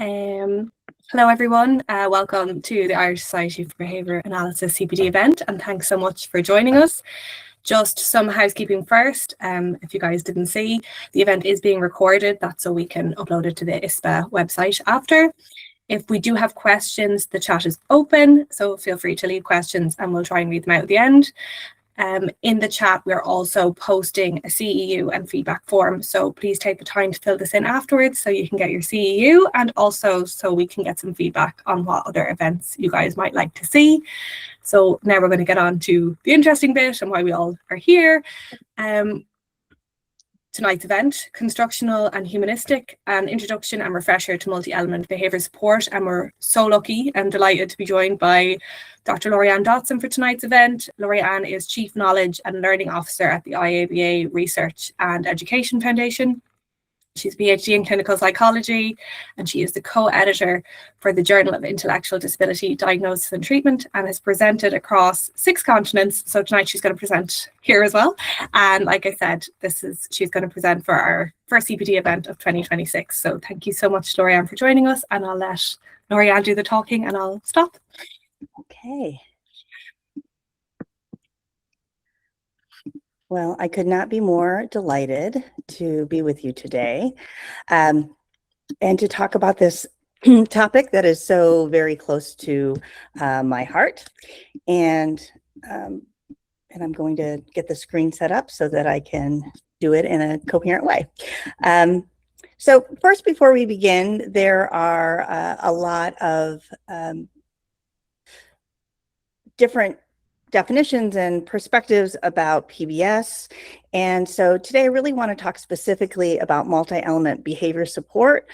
Um, Hello everyone, welcome to the Irish Society for Behaviour Analysis CPD event, and thanks so much for joining us. Just some housekeeping first. If you guys didn't see, the event is being recorded. That's so we can upload it to the ISPA website after. If we do have questions, the chat is open, so feel free to leave questions and we'll try and read them out at the end. In the chat, we're also posting a CEU and feedback form, so please take the time to fill this in afterwards so you can get your CEU, and also so we can get some feedback on what other events you guys might like to see. So now we're going to get on to the interesting bit and why we all are here. Tonight's event, Constructional and Humanistic, an introduction and refresher to multi-element behaviour support, and we're so lucky and delighted to be joined by Dr. Dotson for tonight's event. Anne is Chief Knowledge and Learning Officer at the IABA Research and Education Foundation. She's a PhD in clinical psychology, and she is the co-editor for the Journal of Intellectual Disability Diagnosis and Treatment, and has presented across 6 continents. So tonight she's going to present here as well. And like I said, she's going to present for our first CPD event of 2026. So thank you so much, Anne, for joining us, and I'll let Anne do the talking and I'll stop. Okay. Well, I could not be more delighted to be with you today and to talk about this topic that is so very close to my heart. And I'm going to get the screen set up so that I can do it in a coherent way. So first, before we begin, there are a lot of different definitions and perspectives about PBS. And so today I really want to talk specifically about multi-element behavior support,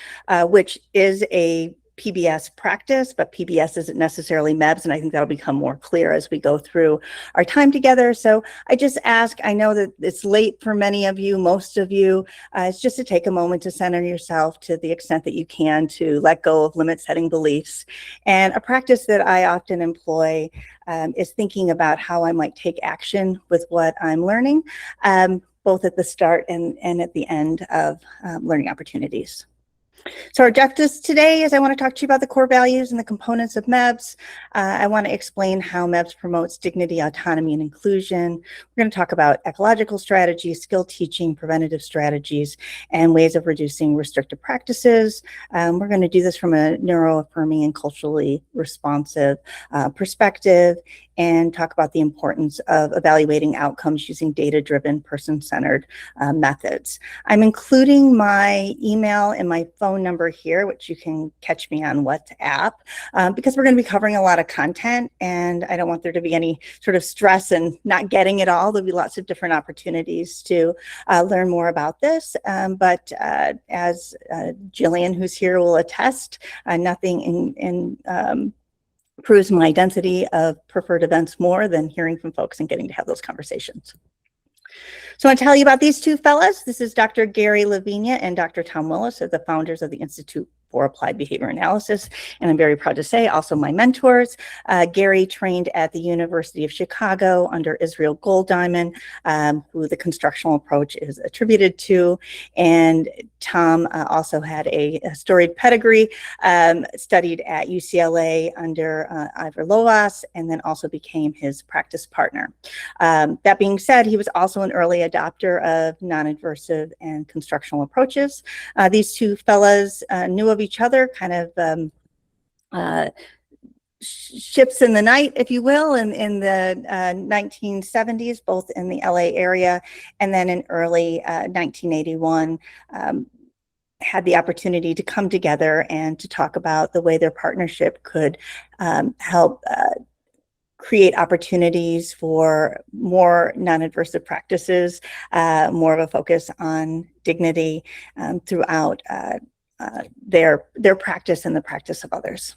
which is a PBS practice, but PBS isn't necessarily MEBS, and I think that'll become more clear as we go through our time together. So I just ask, I know that it's late for many of you, most of you, it's just to take a moment to center yourself to the extent that you can, to let go of limit-setting beliefs. And a practice that I often employ is thinking about how I might take action with what I'm learning, both at the start and at the end of learning opportunities. So our objectives today is I want to talk to you about the core values and the components of MEBS. I want to explain how MEBS promotes dignity, autonomy, and inclusion. We're going to talk about ecological strategies, skill teaching, preventative strategies, and ways of reducing restrictive practices. We're going to do this from a neuro-affirming and culturally responsive perspective, and talk about the importance of evaluating outcomes using data-driven, person-centered methods. I'm including my email and my phone number here, which you can catch me on WhatsApp, because we're going to be covering a lot of content, and I don't want there to be any sort of stress in not getting it all. There'll be lots of different opportunities to learn more about this, but as Jillian, who's here, will attest, nothing proves my identity of preferred events more than hearing from folks and getting to have those conversations. So I want to tell you about these two fellas. This is Dr. Gary LaVigna and Dr. Tom Willis, are the founders of the Institute for Applied Behavior Analysis, and I'm very proud to say also my mentors. Gary trained at the University of Chicago under Israel Golddiamond, who the constructional approach is attributed to, and Tom also had a storied pedigree, studied at UCLA under Ivor Loas, and then also became his practice partner. That being said, he was also an early adopter of non-aversive and constructional approaches. These two fellas knew of each other, kind of ships in the night, if you will, in the 1970s, both in the LA area, and then in early 1981, had the opportunity to come together and to talk about the way their partnership could help create opportunities for more non-aversive practices, more of a focus on dignity throughout their practice and the practice of others.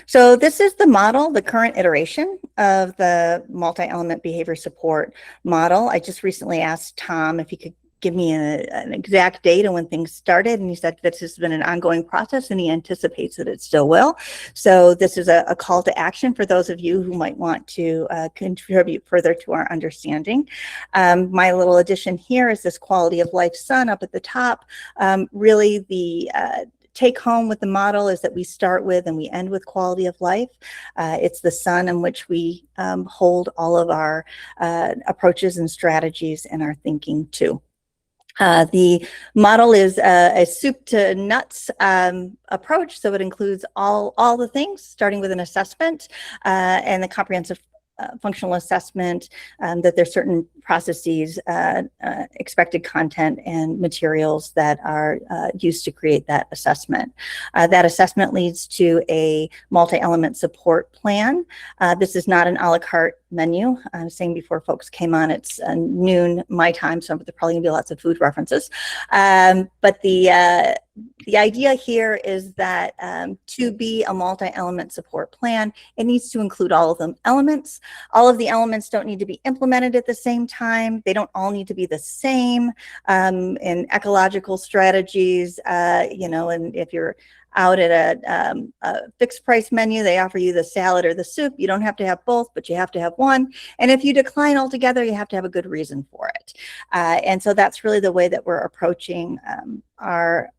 So this is the model, the current iteration of the multi-element behavior support model. I just recently asked Tom if he could give me an exact date and when things started, and he said this has been an ongoing process and he anticipates that it still will. So this is a call to action for those of you who might want to contribute further to our understanding. My little addition here is this quality of life sun up at the top. Really the take home with the model is that we start with and we end with quality of life. It's the sun in which we hold all of our approaches and strategies and our thinking to. The model is a soup to nuts approach, so it includes all the things, starting with an assessment and the comprehensive functional assessment, that there's certain processes, expected content, and materials that are used to create that assessment. That assessment leads to a multi-element support plan. This is not an a la carte menu. I was saying before folks came on, it's noon my time, so there's probably gonna be lots of food references. But the idea here is that to be a multi-element support plan, it needs to include all of the elements. All of the elements don't need to be implemented at the same time. They don't all need to be the same. In ecological strategies, you know, and if you're out at a fixed price menu, they offer you the salad or the soup. You don't have to have both, but you have to have one. And if you decline altogether, you have to have a good reason for it. And so that's really the way that we're approaching our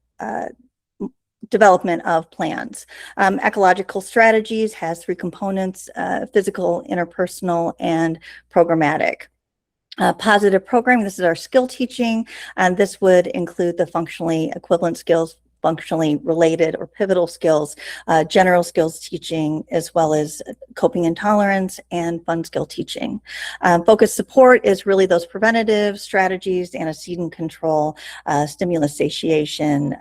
development of plans. Ecological strategies has 3 components: physical, interpersonal, and programmatic. Positive programming, this is our skill teaching, and this would include the functionally equivalent skills, functionally related or pivotal skills, general skills teaching, as well as coping and tolerance and fun skill teaching. Focused support is really those preventative strategies: antecedent control, stimulus satiation,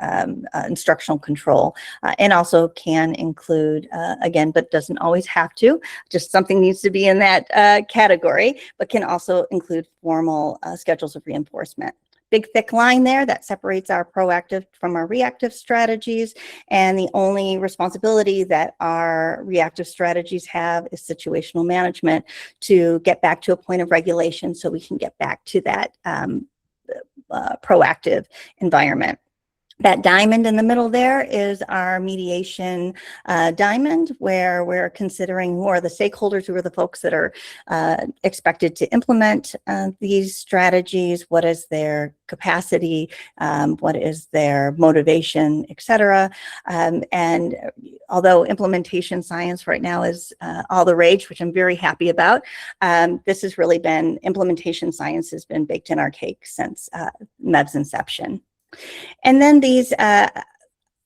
instructional control, and also can include, again, but doesn't always have to, just something needs to be in that category, but can also include formal schedules of reinforcement. Big thick line there that separates our proactive from our reactive strategies, and the only responsibility that our reactive strategies have is situational management, to get back to a point of regulation so we can get back to that proactive environment. That diamond in the middle there is our mediation diamond, where we're considering who are the stakeholders, who are the folks that are expected to implement these strategies, what is their capacity, what is their motivation, etc. And although implementation science right now is all the rage, which I'm very happy about, this has really been, implementation science has been baked in our cake since MEBS inception. And then these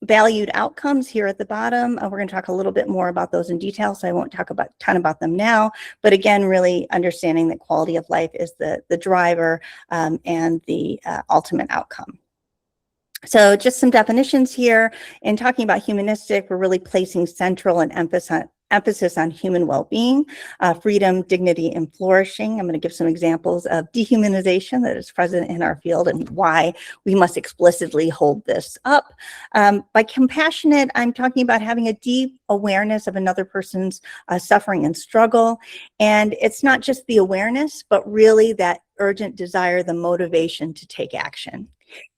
valued outcomes here at the bottom, we're going to talk a little bit more about those in detail, so I won't talk a ton about them now. But again, really understanding that quality of life is the driver and the ultimate outcome. So just some definitions here. In talking about humanistic, we're really placing central and emphasis on human well-being, freedom, dignity, and flourishing. I'm going to give some examples of dehumanization that is present in our field and why we must explicitly hold this up. By compassionate, I'm talking about having a deep awareness of another person's suffering and struggle. And it's not just the awareness, but really that urgent desire, the motivation to take action.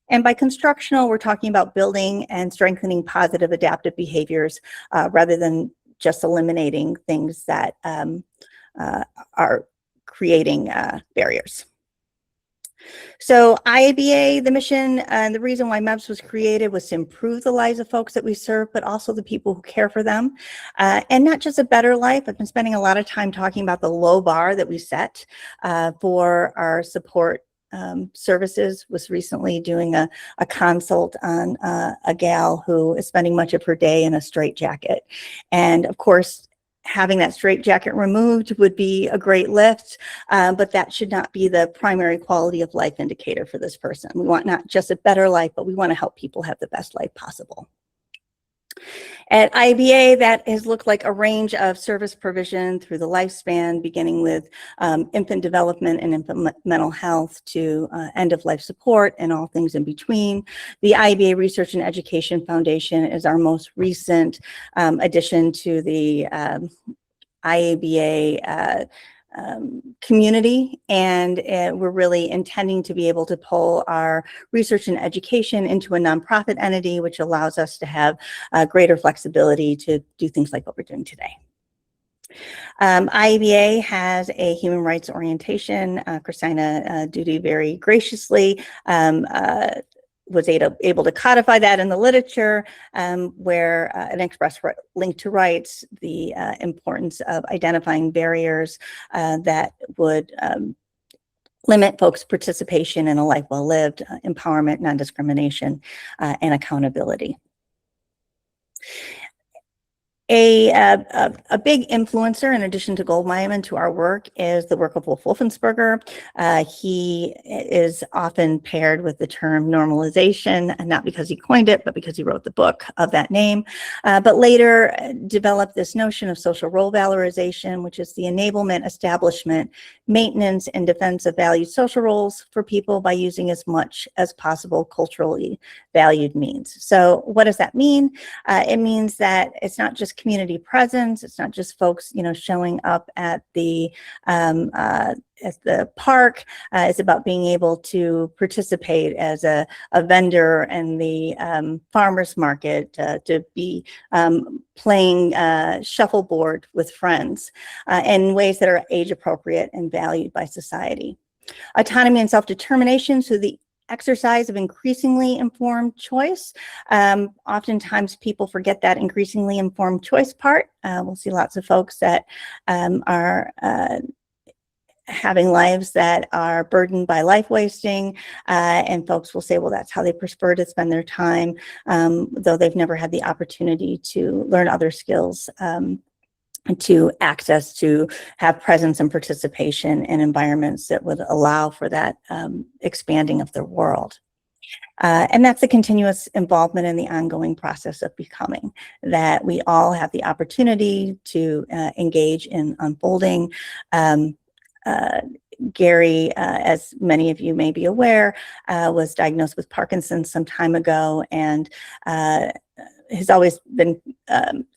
And by constructional, we're talking about building and strengthening positive adaptive behaviors rather than just eliminating things that are creating barriers. So IABA, the mission and the reason why MEBS was created was to improve the lives of folks that we serve, but also the people who care for them. And not just a better life. I've been spending a lot of time talking about the low bar that we set for our support services. Was recently doing a consult on a gal who is spending much of her day in a straitjacket. And of course, having that straitjacket removed would be a great lift, but that should not be the primary quality of life indicator for this person. We want not just a better life, but we want to help people have the best life possible. At IABA, that has looked like a range of service provision through the lifespan, beginning with infant development and infant mental health to end-of-life support and all things in between. The IABA Research and Education Foundation is our most recent addition to the IABA community, and we're really intending to be able to pull our research and education into a nonprofit entity, which allows us to have greater flexibility to do things like what we're doing today. IABA has a human rights orientation. Christina Duty very graciously was able to codify that in the literature, where an express link to rights, the importance of identifying barriers that would limit folks' participation in a life well lived, empowerment, non-discrimination, and accountability. A big influencer, in addition to Goldmine, to our work is the work of Wolf Wolfensberger. He is often paired with the term normalization, and not because he coined it, but because he wrote the book of that name. But later developed this notion of social role valorization, which is the enablement, establishment, maintenance, and defense of valued social roles for people by using as much as possible culturally valued means. So what does that mean? It means that it's not just community presence. It's not just folks, showing up at the park. It's about being able to participate as a vendor in the farmers market, to be playing shuffleboard with friends in ways that are age appropriate and valued by society. Autonomy and self-determination, so the exercise of increasingly informed choice. Oftentimes people forget that increasingly informed choice part. We'll see lots of folks that are having lives that are burdened by life wasting, and folks will say, well, that's how they prefer to spend their time, though they've never had the opportunity to learn other skills, to access, to have presence and participation in environments that would allow for that expanding of their world. And that's a continuous involvement in the ongoing process of becoming, that we all have the opportunity to engage in unfolding. Gary, as many of you may be aware, was diagnosed with Parkinson's some time ago, and has always been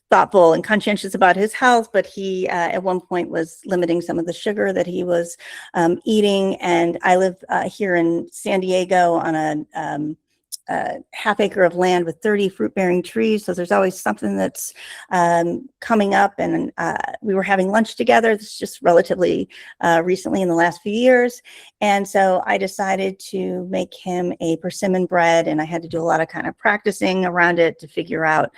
thoughtful and conscientious about his health, but he at one point was limiting some of the sugar that he was eating. And I live here in San Diego on a half acre of land with 30 fruit-bearing trees. So there's always something that's coming up. And we were having lunch together. This is just relatively recently in the last few years. And so I decided to make him a persimmon bread, and I had to do a lot of kind of practicing around it to figure out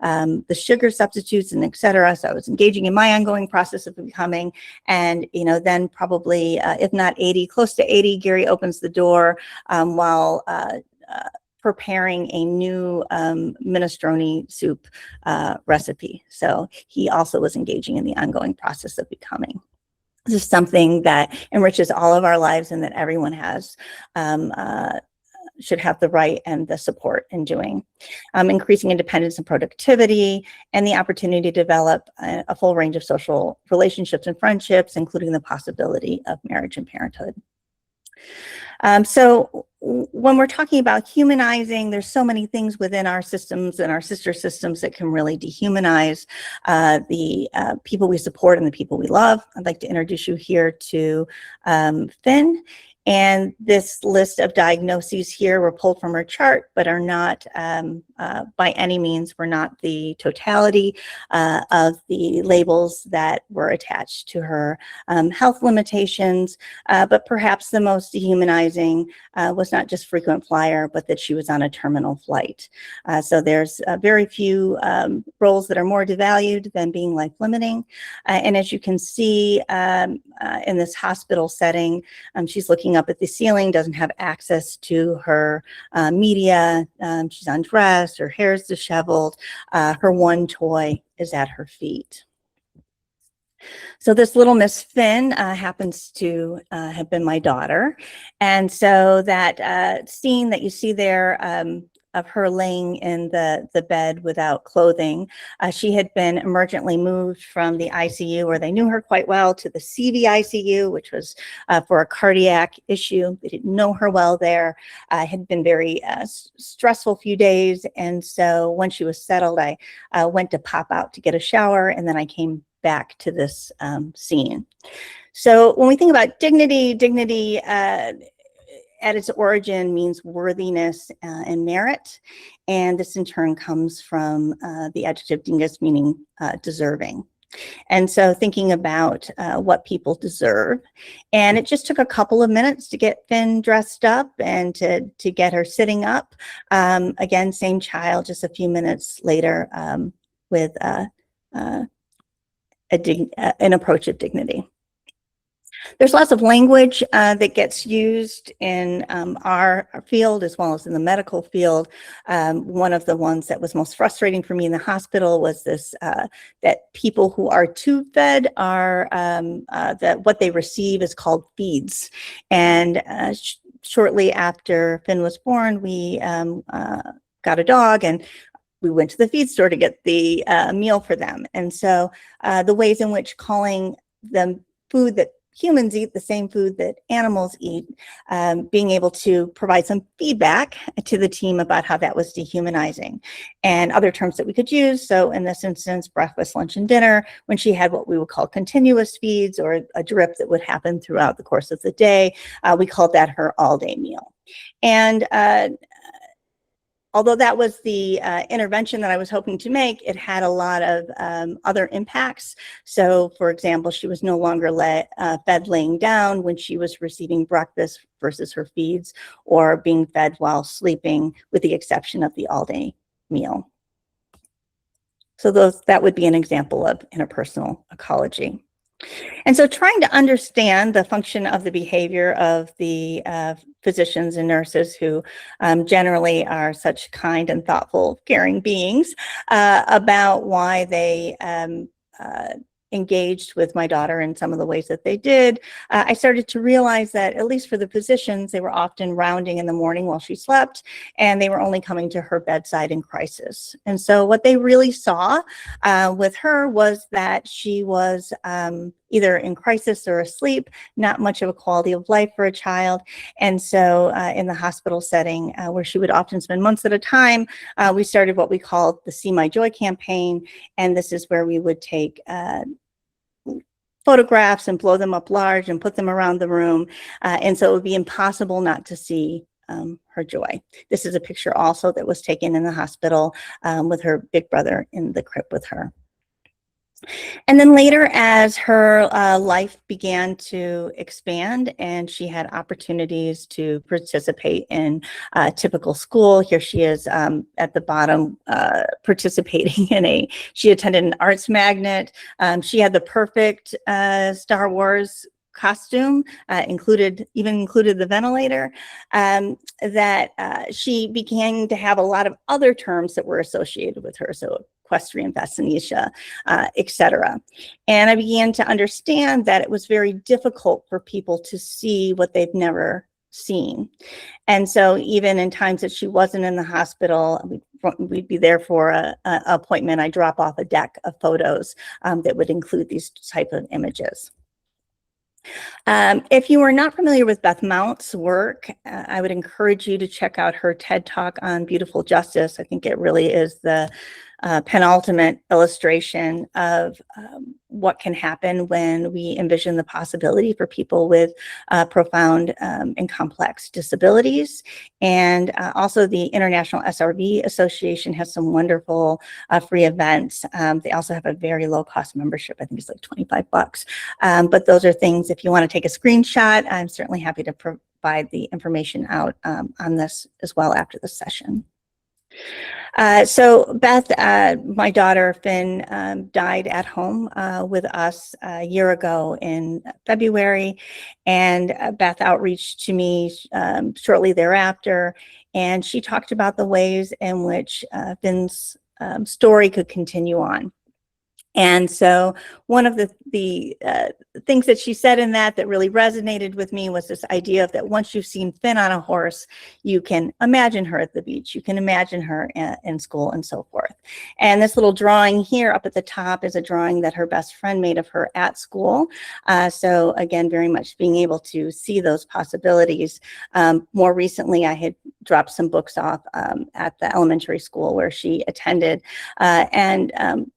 the sugar substitutes and et cetera. So I was engaging in my ongoing process of becoming, and then probably, if not 80, close to 80, Gary opens the door while preparing a new minestrone soup recipe. So he also was engaging in the ongoing process of becoming. This is something that enriches all of our lives, and that everyone has should have the right and the support in doing. Increasing independence and productivity, and the opportunity to develop a full range of social relationships and friendships, including the possibility of marriage and parenthood. So when we're talking about humanizing, there's so many things within our systems and our sister systems that can really dehumanize the people we support and the people we love. I'd like to introduce you here to Finn. And this list of diagnoses here were pulled from her chart, but are not, by any means, were not the totality of the labels that were attached to her health limitations. But perhaps the most dehumanizing was not just frequent flyer, but that she was on a terminal flight. So there's very few roles that are more devalued than being life limiting. And as you can see in this hospital setting, she's looking up at the ceiling, doesn't have access to her media. She's undressed, her hair is disheveled. Her one toy is at her feet. So this little Miss Finn happens to have been my daughter. And so that scene that you see there of her laying in the bed without clothing, she had been emergently moved from the ICU, where they knew her quite well, to the CVICU, which was for a cardiac issue. They didn't know her well there. It had been very stressful few days. And so when she was settled, I went to pop out to get a shower, and then I came back to this scene. So when we think about dignity at its origin means worthiness and merit. And this in turn comes from the adjective dingus, meaning deserving. And so thinking about what people deserve. And it just took a couple of minutes to get Finn dressed up and to get her sitting up. Again, same child, just a few minutes later with an approach of dignity. There's lots of language that gets used in our field as well as in the medical field. One of the ones that was most frustrating for me in the hospital was this, that people who are tube fed are, that what they receive is called feeds. And shortly after Finn was born, we got a dog, and we went to the feed store to get the meal for them. And so the ways in which calling them food that humans eat, the same food that animals eat, being able to provide some feedback to the team about how that was dehumanizing, and other terms that we could use. So in this instance, breakfast, lunch, and dinner, when she had what we would call continuous feeds, or a drip that would happen throughout the course of the day, we called that her all-day meal. And although that was the intervention that I was hoping to make, it had a lot of other impacts. So, for example, she was no longer fed laying down when she was receiving breakfast versus her feeds, or being fed while sleeping, with the exception of the all-day meal. So that would be an example of interpersonal ecology. And so trying to understand the function of the behavior of the physicians and nurses, who generally are such kind and thoughtful, caring beings, about why they engaged with my daughter in some of the ways that they did, I started to realize that, at least for the physicians, they were often rounding in the morning while she slept, and they were only coming to her bedside in crisis. And so what they really saw with her was that she was either in crisis or asleep, not much of a quality of life for a child. And so in the hospital setting, where she would often spend months at a time, we started what we called the See My Joy campaign. And this is where we would take photographs and blow them up large and put them around the room. And so it would be impossible not to see her joy. This is a picture also that was taken in the hospital with her big brother in the crib with her. And then later, as her life began to expand and she had opportunities to participate in typical school, here she is at the bottom participating in she attended an arts magnet. She had the perfect Star Wars costume, included the ventilator, that she began to have a lot of other terms that were associated with her. So equestrian fascinetia, etc. And I began to understand that it was very difficult for people to see what they've never seen. And so even in times that she wasn't in the hospital, we'd be there for an appointment, I drop off a deck of photos that would include these type of images. If you are not familiar with Beth Mount's work, I would encourage you to check out her TED Talk on beautiful justice. I think it really is the penultimate illustration of what can happen when we envision the possibility for people with profound and complex disabilities. And also the International SRV Association has some wonderful free events. They also have a very low cost membership. I think it's like $25. But those are things, if you want to take a screenshot, I'm certainly happy to provide the information out on this as well after the session. So Beth, my daughter Finn, died at home with us a year ago in February, and Beth outreached to me shortly thereafter, and she talked about the ways in which Finn's story could continue on. And so one of the things that she said in that really resonated with me was this idea of that once you've seen Finn on a horse, you can imagine her at the beach, you can imagine her in school and so forth. And this little drawing here up at the top is a drawing that her best friend made of her at school. So again, very much being able to see those possibilities. More recently, I had dropped some books off at the elementary school where she attended, and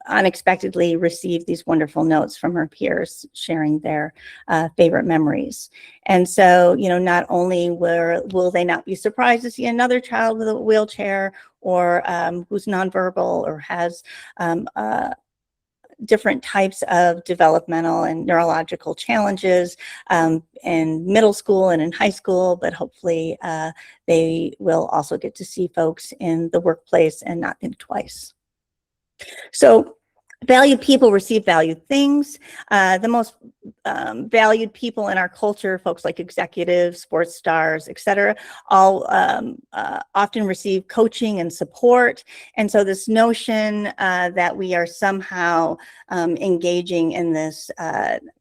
unexpectedly received these wonderful notes from her peers sharing their favorite memories. And so, you know, not only will they not be surprised to see another child with a wheelchair or who's nonverbal or has different types of developmental and neurological challenges in middle school and in high school, but hopefully they will also get to see folks in the workplace and not think twice. So valued people receive valued things. The most valued people in our culture, folks like executives, sports stars, etc., all often receive coaching and support. And so this notion that we are somehow engaging in this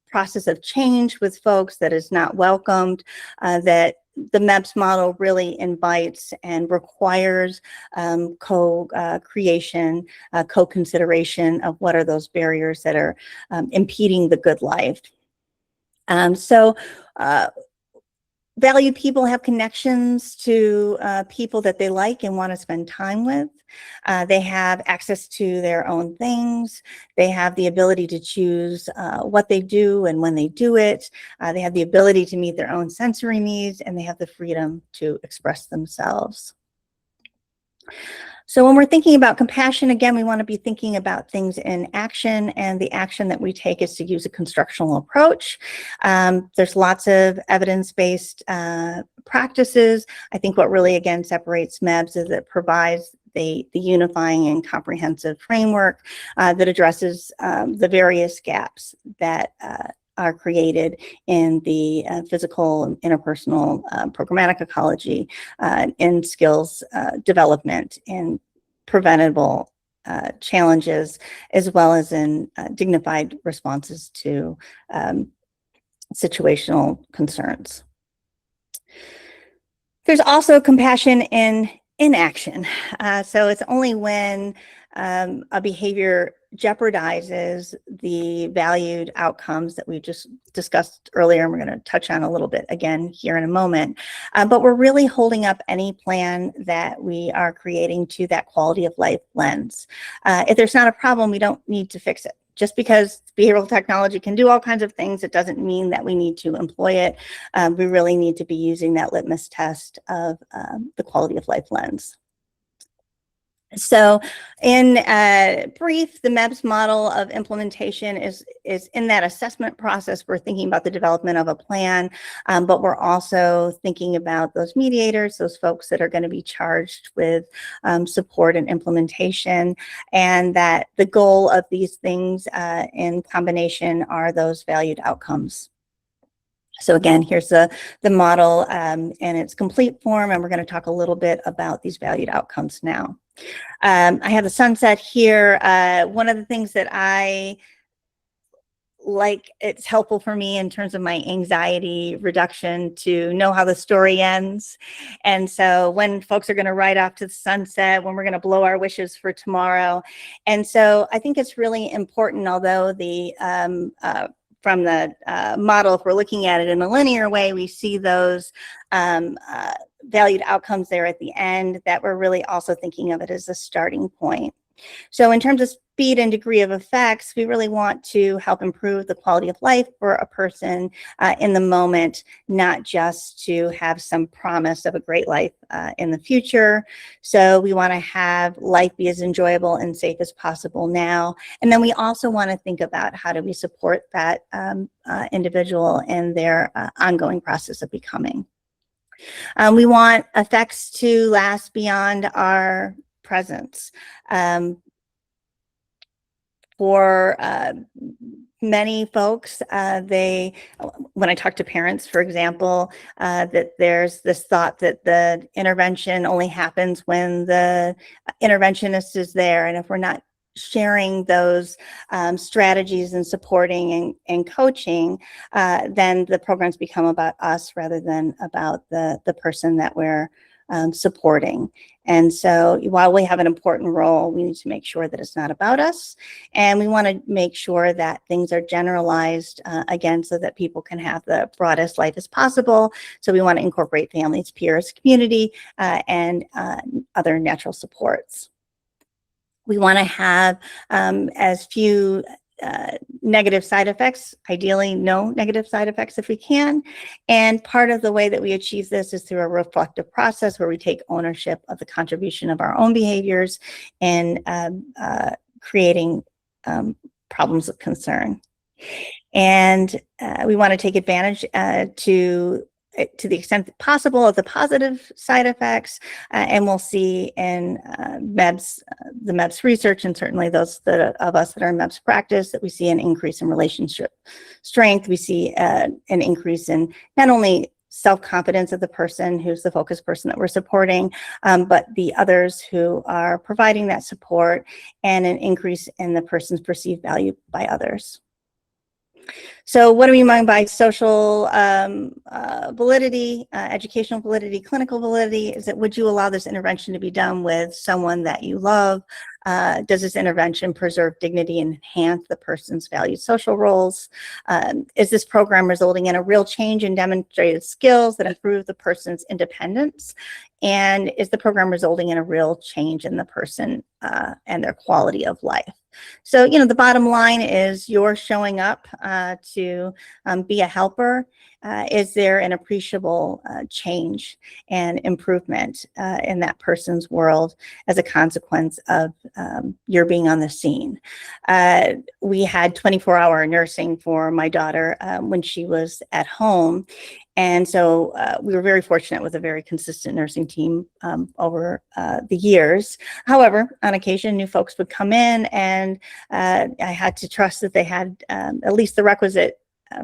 process of change with folks that is not welcomed, that the MEBS model really invites and requires co-creation, co-consideration of what are those barriers that are impeding the good life. Valued people have connections to people that they like and want to spend time with. They have access to their own things. They have the ability to choose what they do and when they do it. They have the ability to meet their own sensory needs, and they have the freedom to express themselves. So when we're thinking about compassion, again, we want to be thinking about things in action, and the action that we take is to use a constructional approach. There's lots of evidence-based practices. I think what really, again, separates MEBS is it provides the unifying and comprehensive framework that addresses the various gaps that are created in the physical, interpersonal, programmatic ecology, in skills development, in preventable challenges, as well as in dignified responses to situational concerns. There's also compassion in inaction. So it's only when a behavior jeopardizes the valued outcomes that we just discussed earlier, and we're going to touch on a little bit again here in a moment. But we're really holding up any plan that we are creating to that quality of life lens. If there's not a problem, we don't need to fix it. Just because behavioral technology can do all kinds of things, it doesn't mean that we need to employ it. We really need to be using that litmus test of the quality of life lens. So in brief, the MEBS model of implementation is in that assessment process. We're thinking about the development of a plan, but we're also thinking about those mediators, those folks that are going to be charged with support and implementation, and that the goal of these things in combination are those valued outcomes. So again, here's the model in its complete form, and we're going to talk a little bit about these valued outcomes now. I have the sunset here. One of the things that I like, it's helpful for me in terms of my anxiety reduction to know how the story ends. And so when folks are going to ride off to the sunset, when we're going to blow our wishes for tomorrow. And so I think it's really important, although the from the model, if we're looking at it in a linear way, we see those valued outcomes there at the end, that we're really also thinking of it as a starting point. So in terms of speed and degree of effects, we really want to help improve the quality of life for a person in the moment, not just to have some promise of a great life in the future. So we want to have life be as enjoyable and safe as possible now. And then we also want to think about how do we support that individual in their ongoing process of becoming. We want effects to last beyond our presence. For many folks, when I talk to parents, for example, that there's this thought that the intervention only happens when the interventionist is there. And if we're not sharing those strategies and supporting and coaching, then the programs become about us rather than about the person that we're supporting. And so while we have an important role, we need to make sure that it's not about us. And we want to make sure that things are generalized, again, so that people can have the broadest life as possible. So we want to incorporate families, peers, community, and other natural supports. We want to have as few negative side effects, ideally no negative side effects if we can. And part of the way that we achieve this is through a reflective process where we take ownership of the contribution of our own behaviors and creating problems of concern. And we want to take advantage to the extent possible of the positive side effects, and we'll see in MEBS, the MEBS research, and certainly those of us that are in MEBS practice, that we see an increase in relationship strength. We see an increase in not only self-confidence of the person who's the focus person that we're supporting, but the others who are providing that support, and an increase in the person's perceived value by others. So what do we mean by social validity, educational validity, clinical validity? Is that, would you allow this intervention to be done with someone that you love? Does this intervention preserve dignity and enhance the person's valued social roles? Is this program resulting in a real change in demonstrated skills that improve the person's independence? And is the program resulting in a real change in the person and their quality of life? So, you know, the bottom line is, you're showing up to be a helper. Is there an appreciable change and improvement in that person's world as a consequence of your being on the scene? We had 24-hour nursing for my daughter when she was at home. And so we were very fortunate with a very consistent nursing team over the years. However, on occasion, new folks would come in, and I had to trust that they had at least the requisite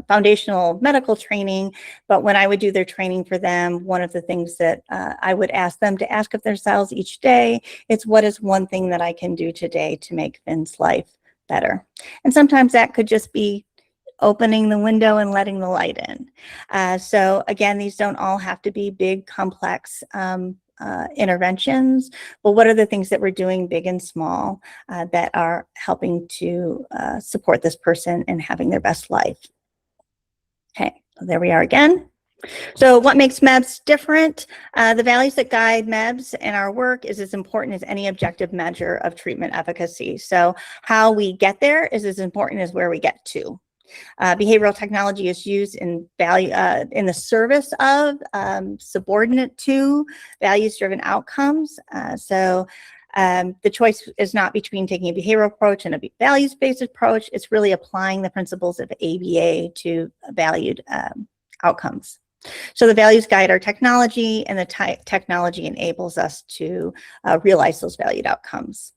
foundational medical training. But when I would do their training for them, one of the things that I would ask them to ask of themselves each day is, what is one thing that I can do today to make Finn's life better? And sometimes that could just be opening the window and letting the light in. So again, these don't all have to be big, complex interventions, but what are the things that we're doing, big and small, that are helping to support this person in having their best life? Okay, so there we are again. So what makes MEBS different? The values that guide MEBS and our work is as important as any objective measure of treatment efficacy. So how we get there is as important as where we get to. Behavioral technology is used in in the service of, subordinate to values-driven outcomes. The choice is not between taking a behavioral approach and a values-based approach. It's really applying the principles of ABA to valued outcomes. So the values guide our technology, and the technology enables us to realize those valued outcomes.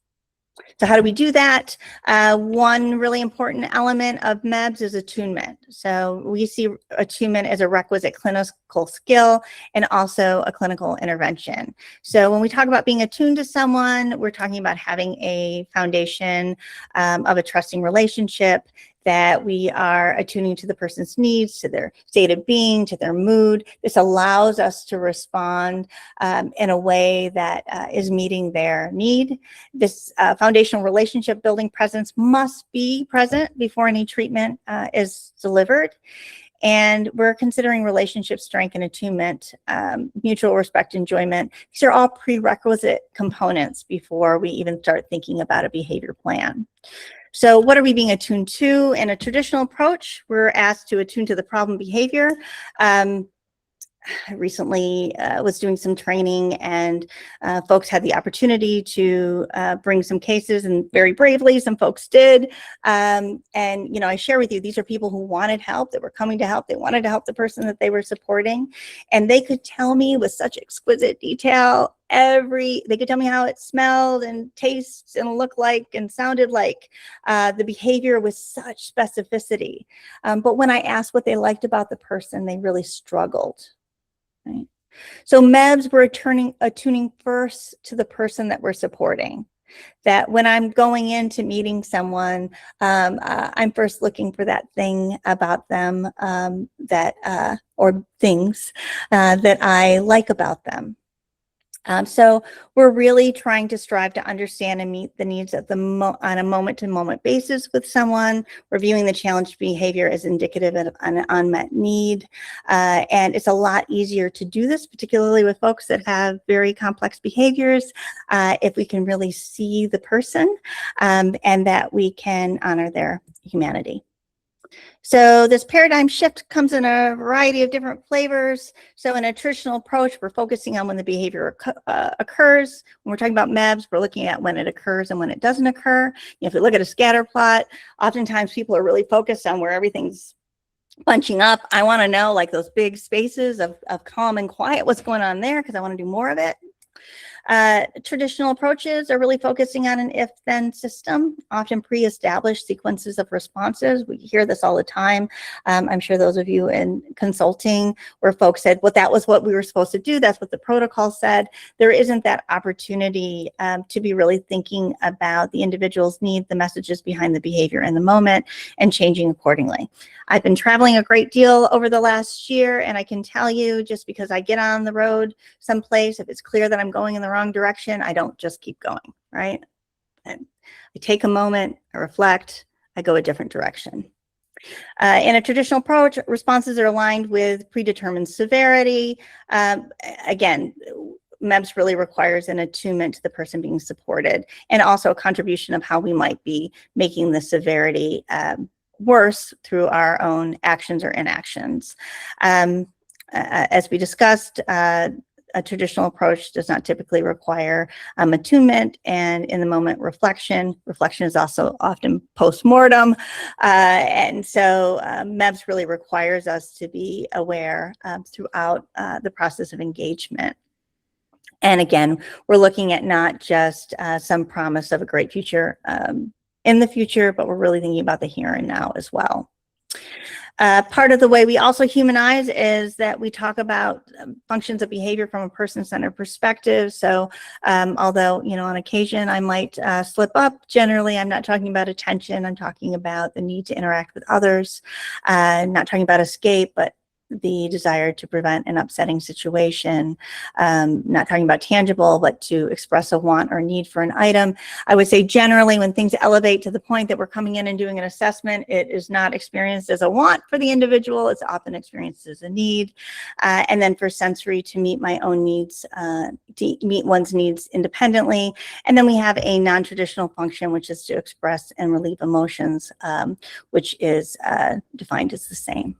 So how do we do that? One really important element of MEBS is attunement. So we see attunement as a requisite clinical skill and also a clinical intervention. So when we talk about being attuned to someone, we're talking about having a foundation of a trusting relationship, that we are attuning to the person's needs, to their state of being, to their mood. This allows us to respond in a way that is meeting their need. This foundational relationship building presence must be present before any treatment is delivered. And we're considering relationship strength and attunement, mutual respect, enjoyment. These are all prerequisite components before we even start thinking about a behavior plan. So what are we being attuned to? In a traditional approach, we're asked to attune to the problem behavior. I recently was doing some training, and folks had the opportunity to bring some cases, and very bravely some folks did. And you know, I share with you, these are people who wanted help, that were coming to help. They wanted to help the person that they were supporting, and they could tell me with such exquisite detail they could tell me how it smelled and tastes and looked like and sounded like, the behavior with such specificity. But when I asked what they liked about the person, they really struggled. Right? So MEBS, we're attuning first to the person that we're supporting. That when I'm going into meeting someone, I'm first looking for that thing about them or things that I like about them. So we're really trying to strive to understand and meet the needs of on a moment-to-moment basis with someone. We're viewing the challenged behavior as indicative of an unmet need. And it's a lot easier to do this, particularly with folks that have very complex behaviors, if we can really see the person and that we can honor their humanity. So this paradigm shift comes in a variety of different flavors. So in a traditional approach, we're focusing on when the behavior occurs. When we're talking about MEBS, we're looking at when it occurs and when it doesn't occur. If we look at a scatter plot, oftentimes people are really focused on where everything's bunching up. I want to know, like, those big spaces of calm and quiet, what's going on there, because I want to do more of it. Traditional approaches are really focusing on an if-then system, often pre-established sequences of responses. We hear this all the time. I'm sure those of you in consulting where folks said, well, that was what we were supposed to do. That's what the protocol said. There isn't that opportunity to be really thinking about the individual's need, the messages behind the behavior in the moment, and changing accordingly. I've been traveling a great deal over the last year, and I can tell you, just because I get on the road someplace, if it's clear that I'm going in the wrong direction, I don't just keep going, right? I take a moment, I reflect, I go a different direction. In a traditional approach, responses are aligned with predetermined severity. Again, MEBS really requires an attunement to the person being supported, and also a contribution of how we might be making the severity worse through our own actions or inactions. As we discussed, a traditional approach does not typically require attunement and in the moment reflection. Reflection is also often post-mortem. And so MEBS really requires us to be aware throughout the process of engagement. And again, we're looking at not just some promise of a great future in the future, but we're really thinking about the here and now as well. Part of the way we also humanize is that we talk about functions of behavior from a person-centered perspective. So although, you know, on occasion I might slip up, generally I'm not talking about attention. I'm talking about the need to interact with others. I'm not talking about escape, but the desire to prevent an upsetting situation, not talking about tangible, but to express a want or need for an item. I would say generally when things elevate to the point that we're coming in and doing an assessment, it is not experienced as a want for the individual, it's often experienced as a need. And then for sensory, to meet my own needs, to meet one's needs independently. And then we have a non-traditional function, which is to express and relieve emotions, which is defined as the same.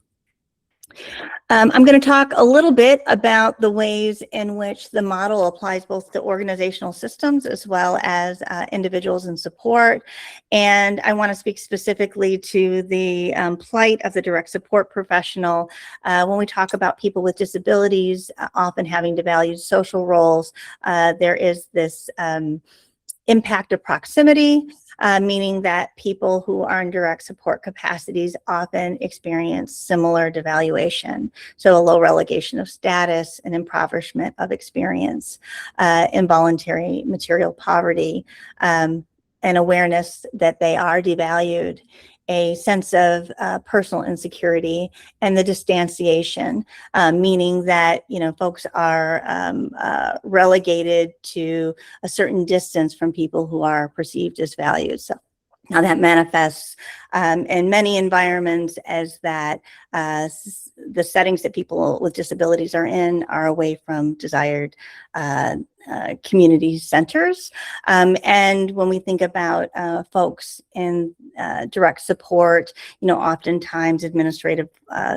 I'm going to talk a little bit about the ways in which the model applies both to organizational systems as well as individuals in support. And I want to speak specifically to the plight of the direct support professional. When we talk about people with disabilities, often having devalued social roles, there is this impact of proximity, meaning that people who are in direct support capacities often experience similar devaluation. So a low relegation of status, an impoverishment of experience, involuntary material poverty, an awareness that they are devalued, a sense of personal insecurity, and the distanciation, meaning that, you know, folks are relegated to a certain distance from people who are perceived as valued. So now that manifests in many environments as that the settings that people with disabilities are in are away from desired community centers. And when we think about folks in direct support, you know, oftentimes administrative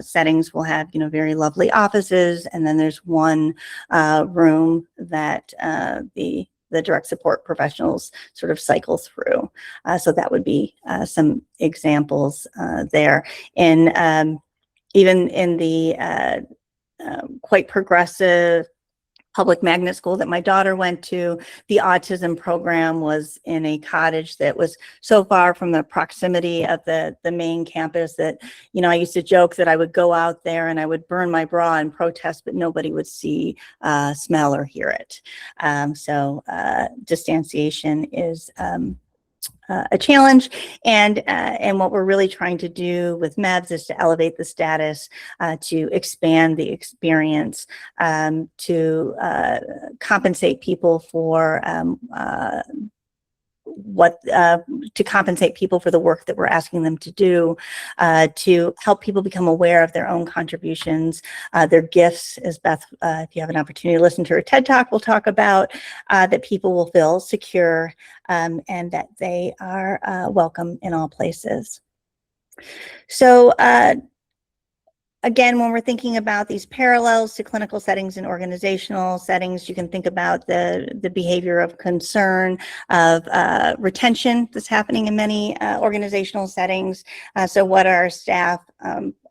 settings will have, you know, very lovely offices, and then there's one room that the direct support professionals sort of cycle through. So that would be some examples there. And even in the quite progressive public magnet school that my daughter went to, the autism program was in a cottage that was so far from the proximity of the main campus that, you know, I used to joke that I would go out there and I would burn my bra and protest, but nobody would see, smell, or hear it. So distanciation is a challenge, and what we're really trying to do with MEBS is to elevate the status, to expand the experience, to compensate people for to compensate people for the work that we're asking them to do, to help people become aware of their own contributions, their gifts, as Beth, if you have an opportunity to listen to her TED Talk, will talk about, that people will feel secure and that they are welcome in all places. So again, when we're thinking about these parallels to clinical settings and organizational settings, you can think about the behavior of concern, of retention that's happening in many organizational settings. So what are our staff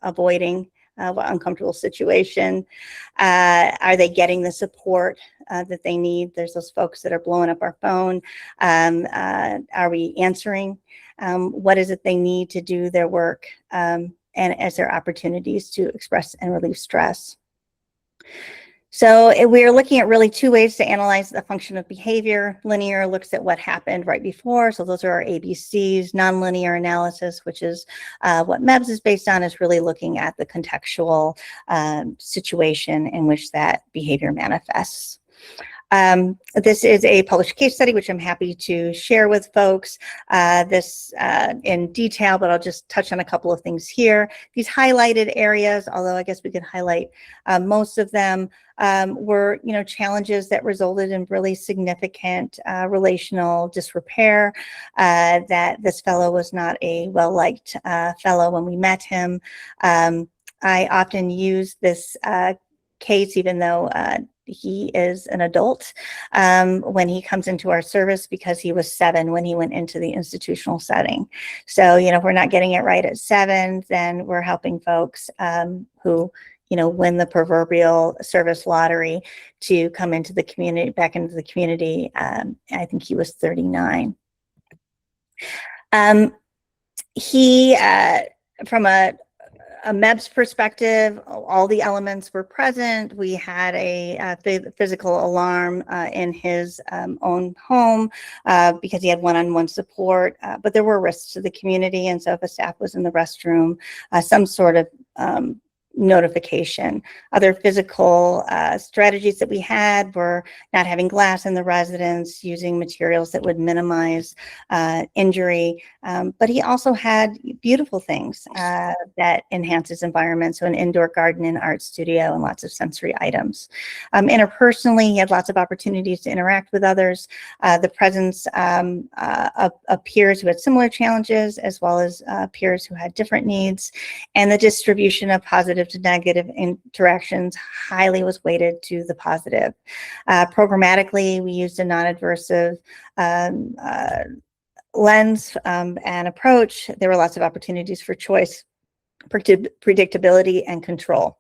avoiding? What uncomfortable situation? Are they getting the support that they need? There's those folks that are blowing up our phone. Are we answering? What is it they need to do their work? And as there are opportunities to express and relieve stress. So we are looking at really two ways to analyze the function of behavior. Linear looks at what happened right before. So those are our ABCs. Nonlinear analysis, which is what MEBS is based on, is really looking at the contextual situation in which that behavior manifests. This is a published case study, which I'm happy to share with folks this in detail, but I'll just touch on a couple of things here. These highlighted areas, although I guess we could highlight most of them, were challenges that resulted in really significant relational disrepair, that this fellow was not a well-liked fellow when we met him. I often use this case, even though he is an adult, when he comes into our service, because he was 7 when he went into the institutional setting. So, if we're not getting it right at 7, then we're helping folks who, win the proverbial service lottery to come into the community, back into the community. I think he was 39. He, from a MEBS perspective, all the elements were present. We had a physical alarm in his own home because he had one-on-one support, but there were risks to the community. And so if a staff was in the restroom, some sort of notification. Other physical strategies that we had were not having glass in the residence, using materials that would minimize injury. But he also had beautiful things that enhance his environment. So an indoor garden and art studio and lots of sensory items. Interpersonally, he had lots of opportunities to interact with others. The presence of peers who had similar challenges, as well as peers who had different needs. And the distribution of positive to negative interactions highly was weighted to the positive. Programmatically, we used a non-aversive lens and approach. There were lots of opportunities for choice, predictability, and control.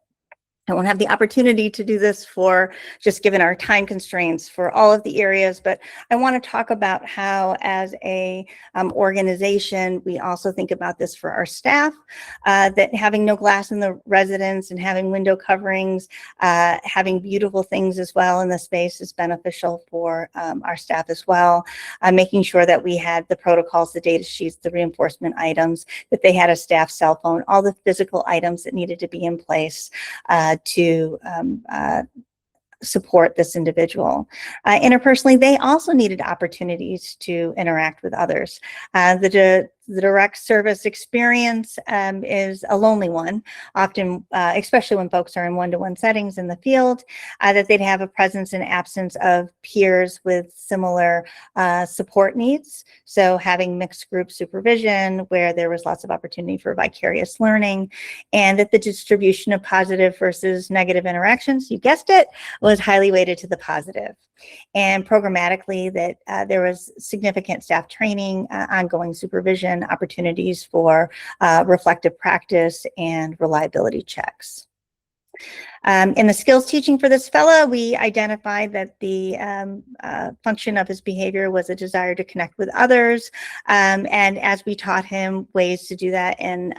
I won't have the opportunity to do this for just given our time constraints for all of the areas, but I want to talk about how as a organization, we also think about this for our staff, that having no glass in the residence and having window coverings, having beautiful things as well in the space is beneficial for our staff as well. Making sure that we had the protocols, the data sheets, the reinforcement items, that they had a staff cell phone, all the physical items that needed to be in place to support this individual. Interpersonally, they also needed opportunities to interact with others. The direct service experience is a lonely one, often, especially when folks are in one-to-one settings in the field, that they'd have a presence and absence of peers with similar support needs. So having mixed group supervision where there was lots of opportunity for vicarious learning, and that the distribution of positive versus negative interactions, you guessed it, was highly weighted to the positive. And programmatically, that there was significant staff training, ongoing supervision, opportunities for reflective practice and reliability checks. In the skills teaching for this fellow, we identified that the function of his behavior was a desire to connect with others. And as we taught him ways to do that, and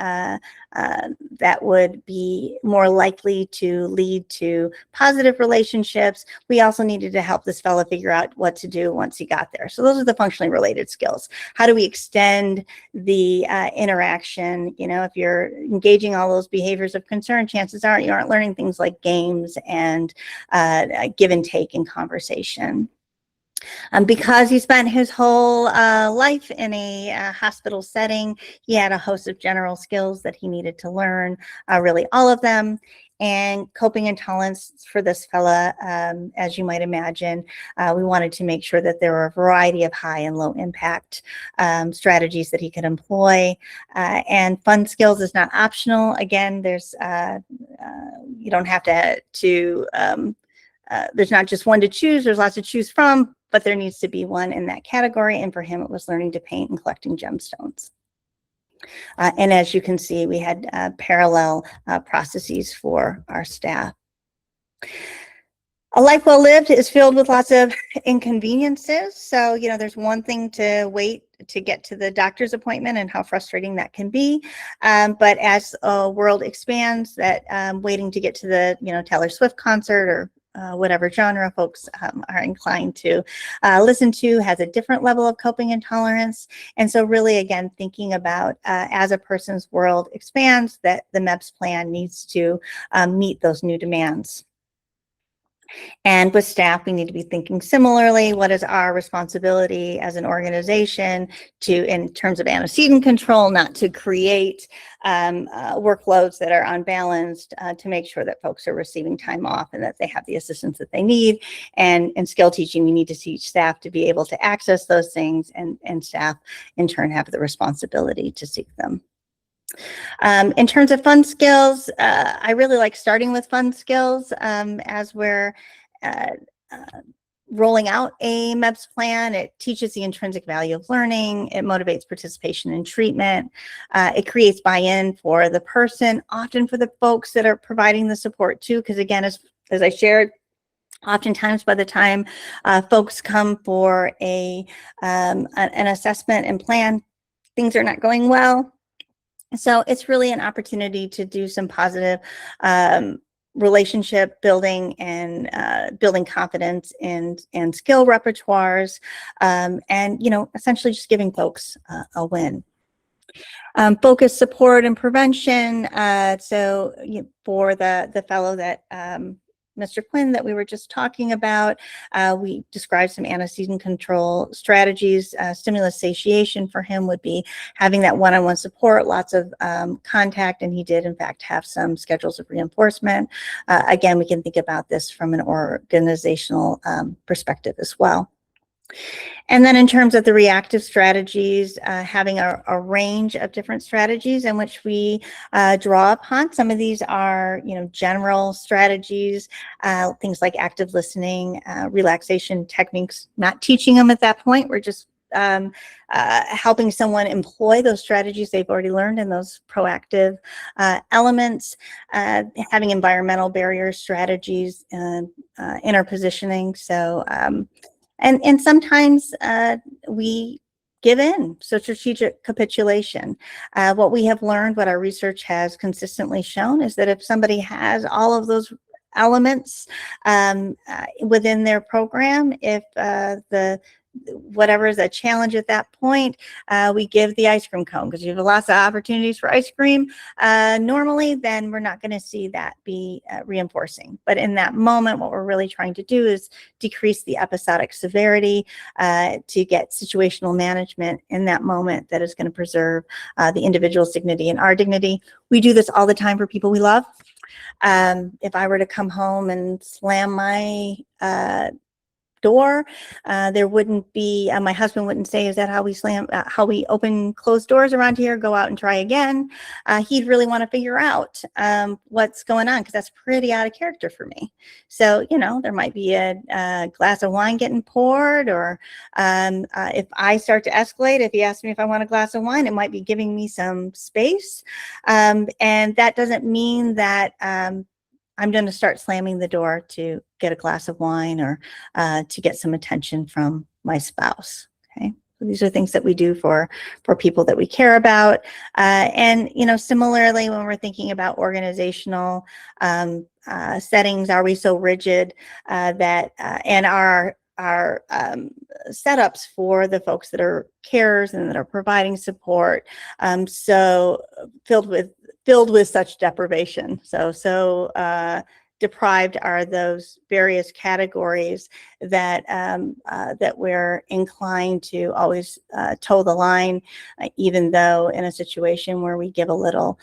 that would be more likely to lead to positive relationships, we also needed to help this fellow figure out what to do once he got there. So those are the functionally related skills. How do we extend the interaction? If you're engaging all those behaviors of concern, chances are you aren't learning things like games and give and take in conversation. Because he spent his whole life in a hospital setting, he had a host of general skills that he needed to learn, really all of them. And coping and tolerance for this fella, as you might imagine, we wanted to make sure that there were a variety of high and low impact strategies that he could employ. And fun skills is not optional. Again, there's you don't have to there's not just one to choose, there's lots to choose from, but there needs to be one in that category. And for him, it was learning to paint and collecting gemstones. And as you can see, we had parallel processes for our staff. A life well lived is filled with lots of inconveniences. So, you know, there's one thing to wait to get to the doctor's appointment and how frustrating that can be. But as a world expands, that waiting to get to the, you know, Taylor Swift concert or whatever genre folks are inclined to listen to has a different level of coping and tolerance. And so really, again, thinking about as a person's world expands, that the MEBS plan needs to meet those new demands. And with staff, we need to be thinking similarly. What is our responsibility as an organization to, in terms of antecedent control, not to create workloads that are unbalanced, to make sure that folks are receiving time off and that they have the assistance that they need. And in skill teaching, we need to teach staff to be able to access those things, and staff in turn have the responsibility to seek them. In terms of fun skills, I really like starting with fun skills as we're rolling out a MEBS plan. It teaches the intrinsic value of learning. It motivates participation in treatment. It creates buy-in for the person, often for the folks that are providing the support too, because again, as I shared, oftentimes by the time folks come for an assessment and plan, things are not going well. So it's really an opportunity to do some positive relationship building and building confidence and skill repertoires, and, you know, essentially just giving folks a win. Focus, support, and prevention. So for the fellow that Mr. Quinn that we were just talking about, we described some antecedent control strategies. Stimulus satiation for him would be having that one-on-one support, lots of contact, and he did in fact have some schedules of reinforcement. Again, we can think about this from an organizational perspective as well. And then in terms of the reactive strategies, having a range of different strategies in which we draw upon. Some of these are, you know, general strategies, things like active listening, relaxation techniques, not teaching them at that point. We're just helping someone employ those strategies they've already learned in those proactive elements, having environmental barrier strategies, interpositioning. So, and sometimes we give in, so strategic capitulation. What we have learned, what our research has consistently shown, is that if somebody has all of those elements within their program, if whatever is a challenge at that point, we give the ice cream cone, because you have lots of opportunities for ice cream normally, then we're not going to see that be reinforcing. But in that moment, what we're really trying to do is decrease the episodic severity to get situational management in that moment that is going to preserve the individual's dignity and our dignity. We do this all the time for people we love. If I were to come home and slam my door, there wouldn't be, my husband wouldn't say, is that how we how we open closed doors around here? Go out and try again. He'd really want to figure out what's going on, because that's pretty out of character for me. So, you know, there might be a glass of wine getting poured, or if I start to escalate, if he asks me if I want a glass of wine, it might be giving me some space. And that doesn't mean that I'm going to start slamming the door to get a glass of wine or to get some attention from my spouse. Okay, so these are things that we do for people that we care about. And, you know, similarly, when we're thinking about organizational settings, are we so rigid that and our setups for the folks that are carers and that are providing support so filled with such deprivation, so deprived are those various categories that that we're inclined to always toe the line, even though in a situation where we give a little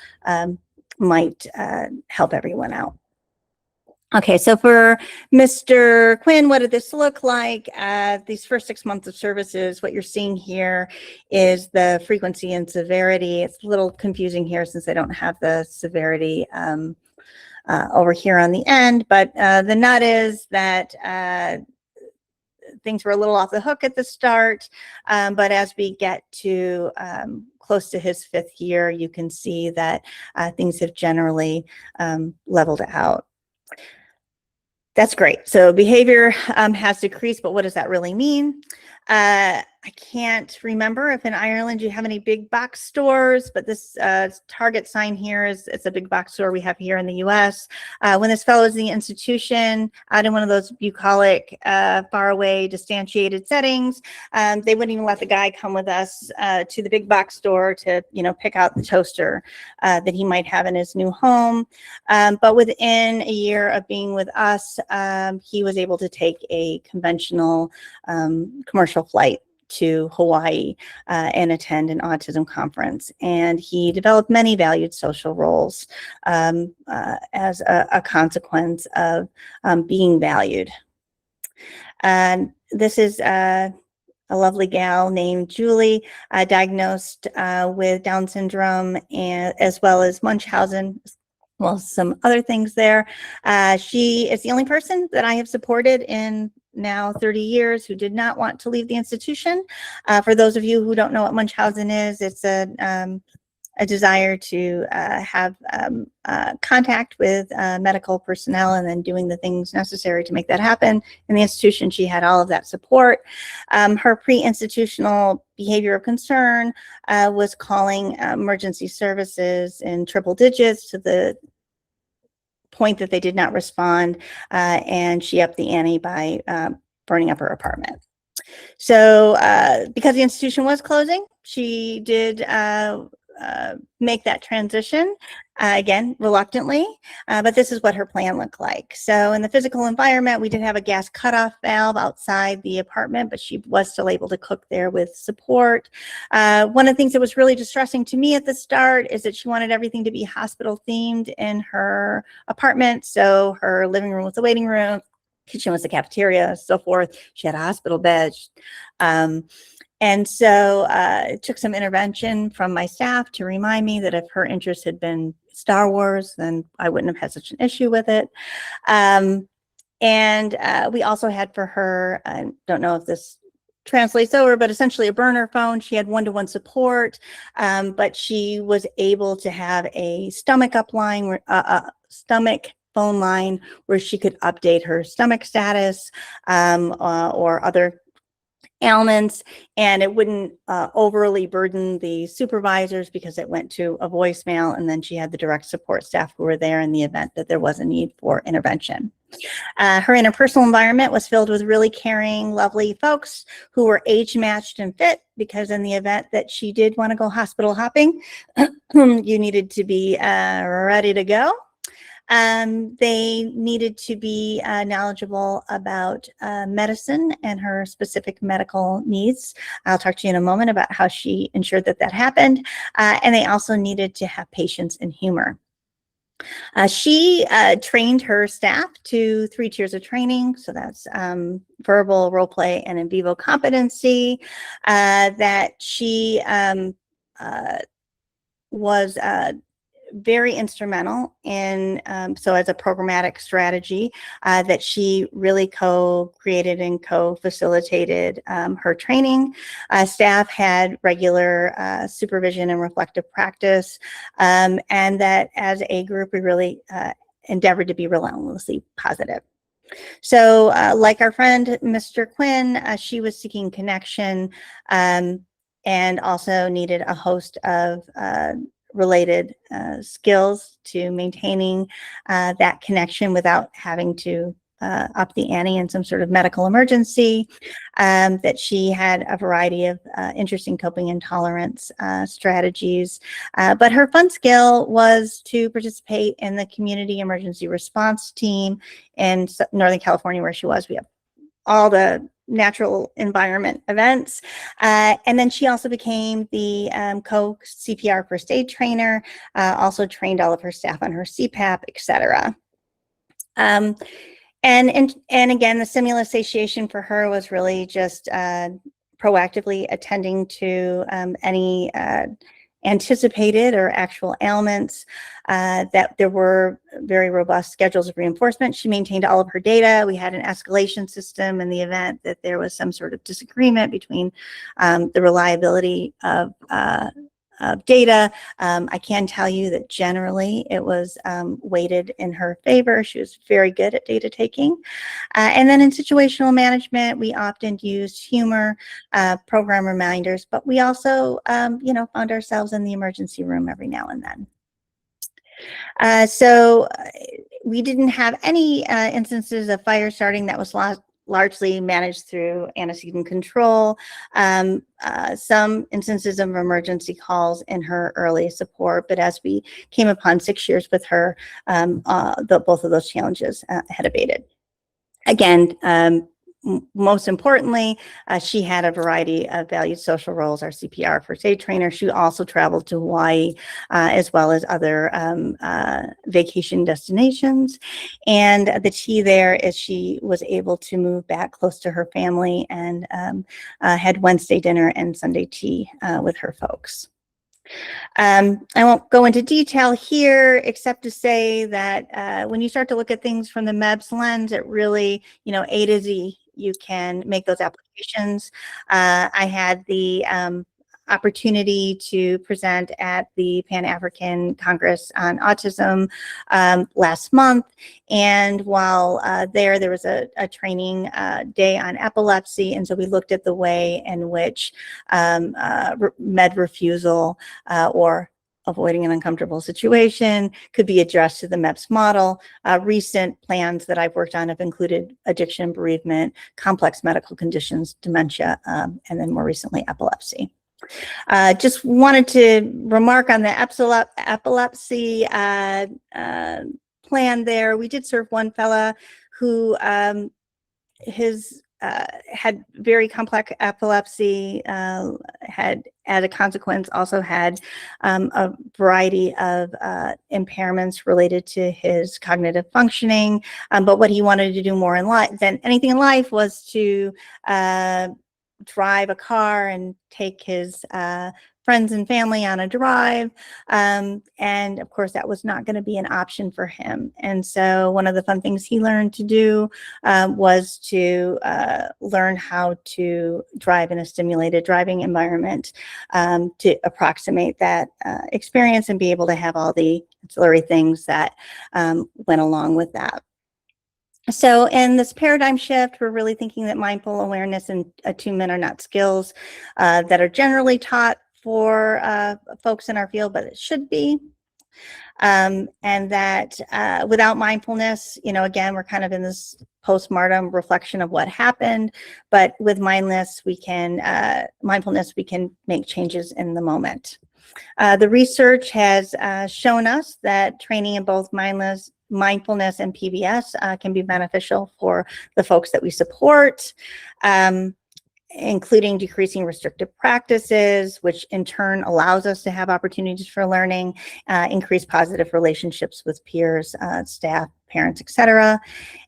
might help everyone out. Okay, so for Mr. Quinn, what did this look like? These first 6 months of services, what you're seeing here is the frequency and severity. It's a little confusing here since I don't have the severity over here on the end, but the nut is that things were a little off the hook at the start, but as we get to close to his 5th year, you can see that things have generally leveled out. That's great. So behavior has decreased, but what does that really mean? I can't remember if in Ireland you have any big box stores, but this Target sign here it's a big box store we have here in the US. When this fellow is in the institution, out in one of those bucolic, far away, distantiated settings, they wouldn't even let the guy come with us to the big box store to, pick out the toaster that he might have in his new home. But within a year of being with us, he was able to take a conventional commercial flight to Hawaii and attend an autism conference. And he developed many valued social roles as a consequence of being valued. And this is a lovely gal named Julie, diagnosed with Down syndrome and as well as Munchausen. Well, some other things there. She is the only person that I have supported in now 30 years who did not want to leave the institution. For those of you who don't know what Munchausen is, it's a desire to have contact with medical personnel and then doing the things necessary to make that happen. In the institution, she had all of that support. Her pre-institutional behavior of concern was calling emergency services in triple digits to the point that they did not respond, and she upped the ante by burning up her apartment. So because the institution was closing, she did make that transition, again, reluctantly, but this is what her plan looked like. So in the physical environment, we did have a gas cutoff valve outside the apartment, but she was still able to cook there with support. One of the things that was really distressing to me at the start is that she wanted everything to be hospital themed in her apartment. So her living room was the waiting room, kitchen was the cafeteria, so forth. She had a hospital bed. And so it took some intervention from my staff to remind me that if her interest had been Star Wars, then I wouldn't have had such an issue with it. And we also had for her, I don't know if this translates over, but essentially a burner phone. She had one-to-one support, but she was able to have a stomach upline, stomach phone line where she could update her stomach status or other ailments, and it wouldn't overly burden the supervisors because it went to a voicemail, and then she had the direct support staff who were there in the event that there was a need for intervention. Her interpersonal environment was filled with really caring, lovely folks who were age matched and fit, because in the event that she did want to go hospital hopping, you needed to be ready to go. They needed to be knowledgeable about medicine and her specific medical needs. I'll talk to you in a moment about how she ensured that that happened. And they also needed to have patience and humor. She trained her staff to 3 tiers of training. So that's verbal, role play, and in vivo competency. That she was very instrumental in, so as a programmatic strategy, that she really co-created and co-facilitated her training. Staff had regular supervision and reflective practice, and that as a group, we really endeavored to be relentlessly positive. So like our friend, Mr. Quinn, she was seeking connection and also needed a host of related skills to maintaining that connection without having to up the ante in some sort of medical emergency, that she had a variety of interesting coping and tolerance strategies. But her fun skill was to participate in the community emergency response team in Northern California, where she was. We have all the natural environment events. And then she also became the co-CPR first aid trainer, also trained all of her staff on her CPAP, etc. And again, the stimulus satiation for her was really just proactively attending to any anticipated or actual ailments, that there were very robust schedules of reinforcement. She maintained all of her data. We had an escalation system in the event that there was some sort of disagreement between the reliability of data. I can tell you that generally it was weighted in her favor. She was very good at data taking. And then in situational management, we often used humor, program reminders, but we also, found ourselves in the emergency room every now and then. So we didn't have any instances of fire starting. That was largely managed through antecedent control. Some instances of emergency calls in her early support, but as we came upon 6 years with her, both of those challenges had abated. Again, most importantly, she had a variety of valued social roles. Our CPR first aid trainer, she also traveled to Hawaii, as well as other vacation destinations. And the key there is she was able to move back close to her family and had Wednesday dinner and Sunday tea with her folks. I won't go into detail here, except to say that when you start to look at things from the MEBS lens, it really, A to Z, you can make those applications. I had the opportunity to present at the Pan-African Congress on Autism last month. And while there was a training day on epilepsy. And so we looked at the way in which med refusal or avoiding an uncomfortable situation could be addressed to the MEBS model. Recent plans that I've worked on have included addiction, bereavement, complex medical conditions, dementia, and then more recently epilepsy. Just wanted to remark on the epilepsy plan there. We did serve one fella who had very complex epilepsy, had, as a consequence, also had a variety of impairments related to his cognitive functioning. But what he wanted to do more in life than anything in life was to drive a car and take his friends and family on a drive. And of course, that was not going to be an option for him. And so one of the fun things he learned to do was to learn how to drive in a stimulated driving environment to approximate that experience and be able to have all the ancillary things that went along with that. So in this paradigm shift, we're really thinking that mindful awareness and attunement are not skills that are generally taught for folks in our field, but it should be. And that without mindfulness, again, we're kind of in this postmortem reflection of what happened, but with mindfulness, we can make changes in the moment. The research has shown us that training in both mindfulness and PBS can be beneficial for the folks that we support, including decreasing restrictive practices, which in turn allows us to have opportunities for learning, increase positive relationships with peers, staff, parents, etc.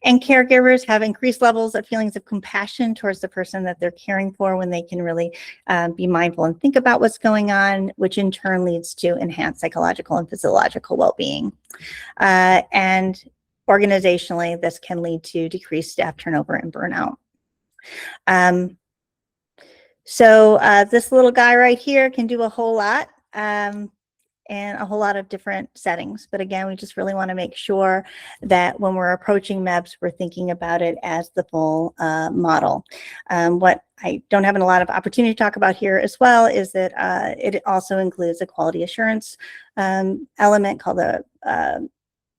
And caregivers have increased levels of feelings of compassion towards the person that they're caring for when they can really be mindful and think about what's going on, which in turn leads to enhanced psychological and physiological well-being. And organizationally, this can lead to decreased staff turnover and burnout. So this little guy right here can do a whole lot and a whole lot of different settings. But again, we just really want to make sure that when we're approaching MEBS, we're thinking about it as the full model. What I don't have a lot of opportunity to talk about here as well is that it also includes a quality assurance element called the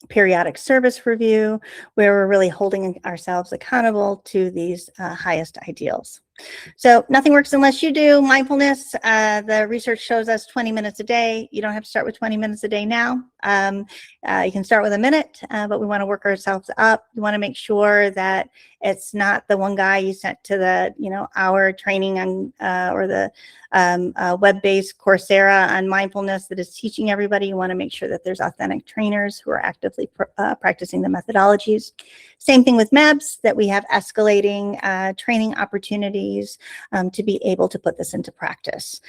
periodic service review, where we're really holding ourselves accountable to these highest ideals. So nothing works unless you do. Mindfulness, the research shows us 20 minutes a day. You don't have to start with 20 minutes a day now. You can start with a minute, but we want to work ourselves up. We want to make sure that it's not the one guy you sent to the hour training on or the web-based Coursera on mindfulness that is teaching everybody. You want to make sure that there's authentic trainers who are actively practicing the methodologies. Same thing with MEBS, that we have escalating training opportunities to be able to put this into practice.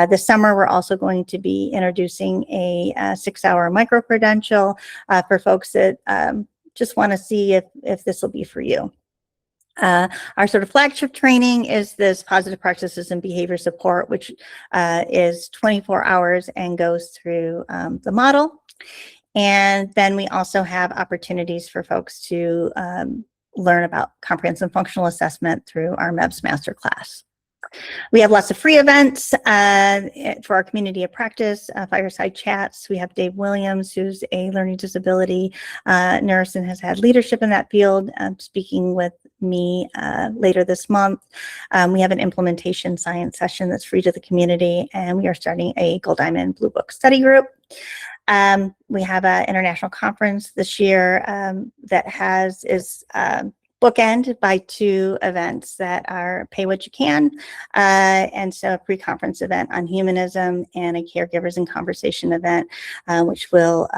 This summer, we're also going to be introducing a 6-hour micro-credential for folks that just want to see if this will be for you. Our sort of flagship training is this positive practices and behavior support, which is 24 hours and goes through the model. And then we also have opportunities for folks to learn about comprehensive functional assessment through our MEBS masterclass. We have lots of free events for our community of practice, fireside chats. We have Dave Williams, who's a learning disability nurse and has had leadership in that field, speaking with me later this month. We have an implementation science session that's free to the community, and we are starting a Gold Diamond Blue Book study group. We have an international conference this year that is bookend by 2 events that are pay what you can. And so a pre-conference event on humanism and a caregivers in conversation event, which will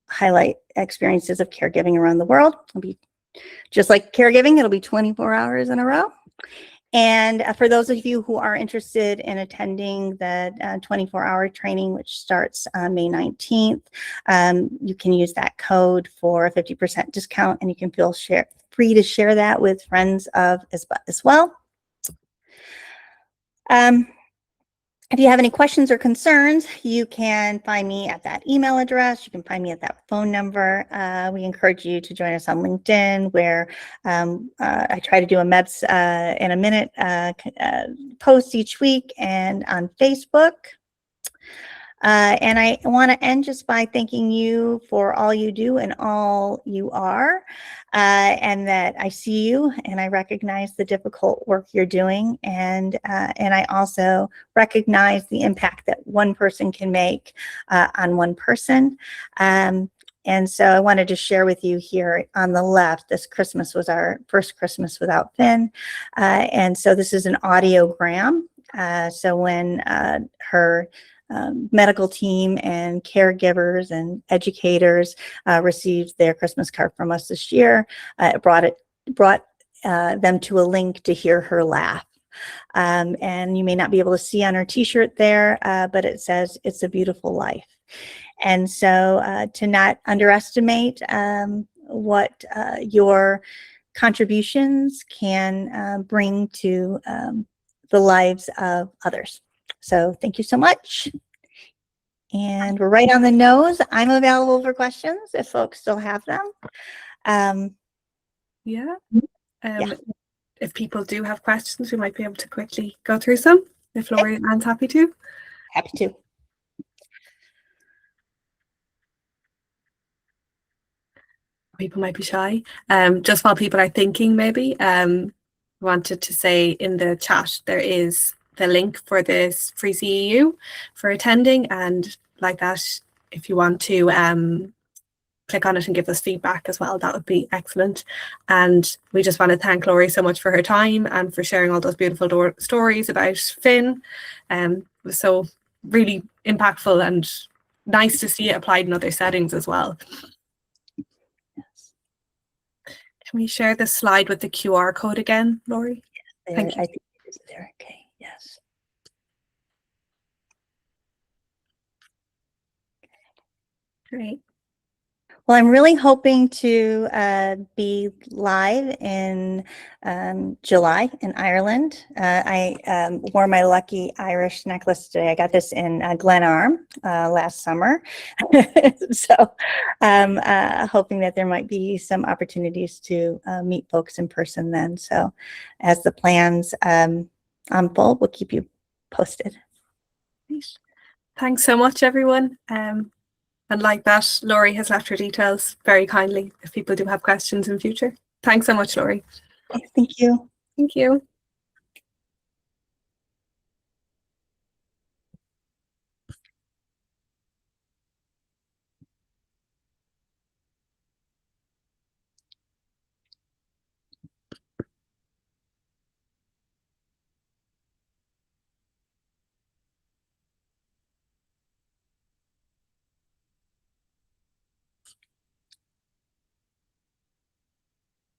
highlight experiences of caregiving around the world. It'll be just like caregiving, it'll be 24 hours in a row. And for those of you who are interested in attending the 24-hour training, which starts on May 19th, you can use that code for a 50% discount, and you can feel free to share that with friends as well. If you have any questions or concerns, you can find me at that email address. You can find me at that phone number. We encourage you to join us on LinkedIn, where I try to do a MEBS in a minute post each week, and on Facebook. And I want to end just by thanking you for all you do and all you are, and that I see you and I recognize the difficult work you're doing, and I also recognize the impact that one person can make on one person. And so I wanted to share with you here on the left, this Christmas was our first Christmas without Finn. And so this is an audiogram. So when her medical team and caregivers and educators received their Christmas card from us this year, it brought them to a link to hear her laugh. And you may not be able to see on her t-shirt there, but it says, "It's a beautiful life." And so to not underestimate what your contributions can bring to the lives of others. So thank you so much. And we're right on the nose. I'm available for questions if folks still have them. Yeah. If people do have questions, we might be able to quickly go through some, if Laurie and Anne's happy to. Happy to. People might be shy. Just while people are thinking, maybe, wanted to say in the chat, there is the link for this free CEU for attending, and like that, if you want to click on it and give us feedback as well, that would be excellent. And we just want to thank Laurie so much for her time and for sharing all those beautiful stories about Finn. It was so really impactful and nice to see it applied in other settings as well. Yes. Can we share the slide with the QR code again, Laurie? Yes, thank you. I think it is there. Okay. Yes. Great. Well, I'm really hoping to be live in July in Ireland. I wore my lucky Irish necklace today. I got this in Glenarm last summer. So hoping that there might be some opportunities to meet folks in person then. So as the plans unfold, we'll keep you posted. Thanks so much, everyone. And like that, Laurie has left her details very kindly if people do have questions in future. Thanks so much, Laurie. Thank you. Thank you.